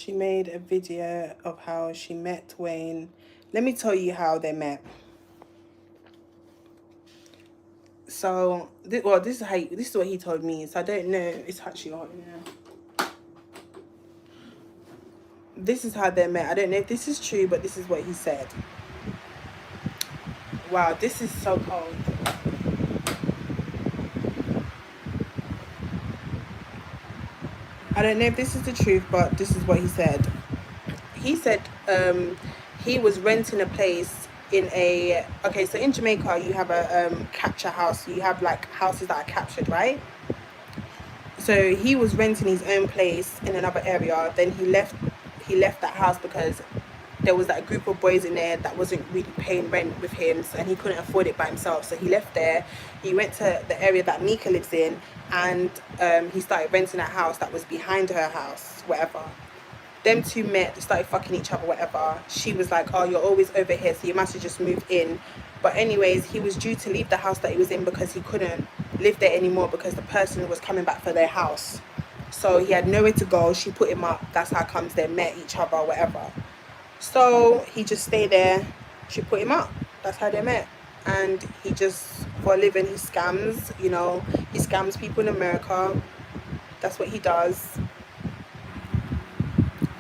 She made a video of how she met Wayne. Let me tell you how they met. So, this is what he told me. So I don't know. It's actually on. This is how they met. I don't know if this is true, but this is what he said. Wow, this is so cold. I don't know if this is the truth, but this is what he said. He said he was renting a place in a... Okay, so in Jamaica, you have a capture house. You have like houses that are captured, right? So he was renting his own place in another area. Then he left that house because there was that group of boys in there that wasn't really paying rent with him, and he couldn't afford it by himself. So he left there. He went to the area that Mika lives in, and he started renting a house that was behind her house, whatever. Them two met, started fucking each other, whatever. She was like, oh, you're always over here, so you must have just moved in. But anyways, he was due to leave the house that he was in because he couldn't live there anymore because the person was coming back for their house. So he had nowhere to go. She put him up. That's how comes they met each other, whatever. So he just stayed there. She put him up. That's how they met. And he just, for a living, he scams, you know. He scams people in America. That's what he does.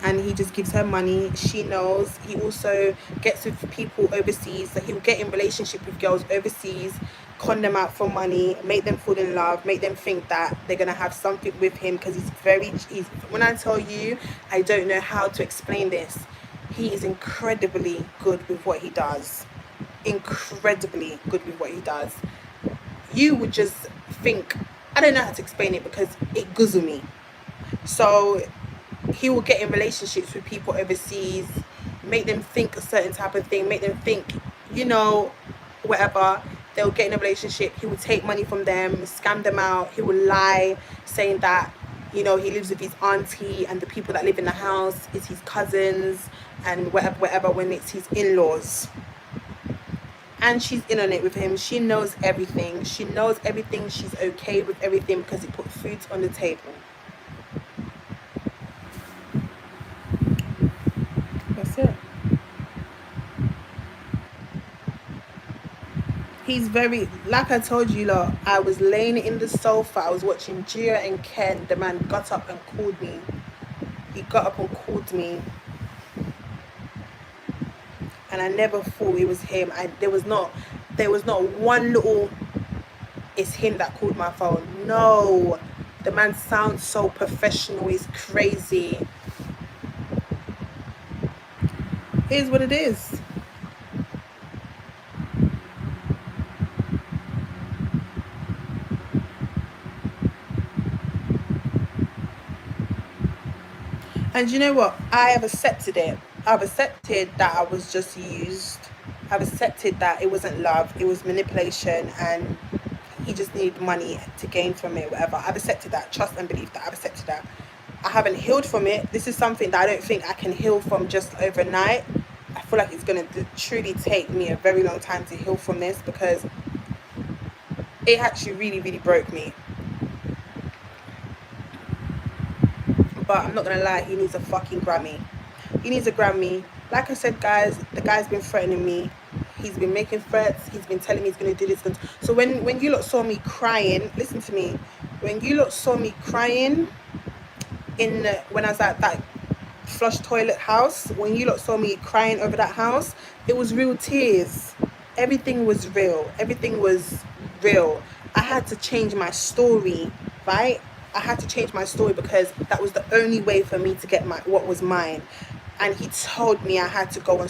And he just gives her money. She knows. He also gets with people overseas. So he'll get in relationship with girls overseas, con them out for money, make them fall in love, make them think that they're going to have something with him, because when I tell you, I don't know how to explain this. He is incredibly good with what he does. Incredibly good with what he does. You would just think, I don't know how to explain it because it guzzles me. So he will get in relationships with people overseas, make them think a certain type of thing, make them think, you know, whatever. They'll get in a relationship. He will take money from them, scam them out. He will lie, saying that, you know, he lives with his auntie and the people that live in the house is his cousins and whatever, when it's his in-laws. And she's in on it with him. She knows everything. She knows everything. She's okay with everything because he put food on the table. That's it. He's very, like I told you lot, I was laying in the sofa, I was watching Gia and Ken. The man got up and called me. He got up and called me, and I never thought it was him. There was not one little, it's him that called my phone. No, the man sounds so professional. He's crazy. It is what it is. And you know what? I have accepted it. I've accepted that I was just used. I've accepted that it wasn't love, it was manipulation, and he just needed money to gain from it, whatever. I've accepted that. Trust and believe that. I've accepted that. I haven't healed from it. This is something that I don't think I can heal from just overnight. I feel like it's going to truly take me a very long time to heal from this, because it actually really, really broke me. But I'm not gonna lie, he needs a fucking Grammy. He needs a Grammy. Like I said, guys, the guy's been threatening me. He's been making threats. He's been telling me he's gonna do this. So when you lot saw me crying, listen to me. When you lot saw me crying when I was at that flush toilet house, when you lot saw me crying over that house, it was real tears. Everything was real. Everything was real. I had to change my story, right? I had to change my story because that was the only way for me to get what was mine. And he told me I had to go and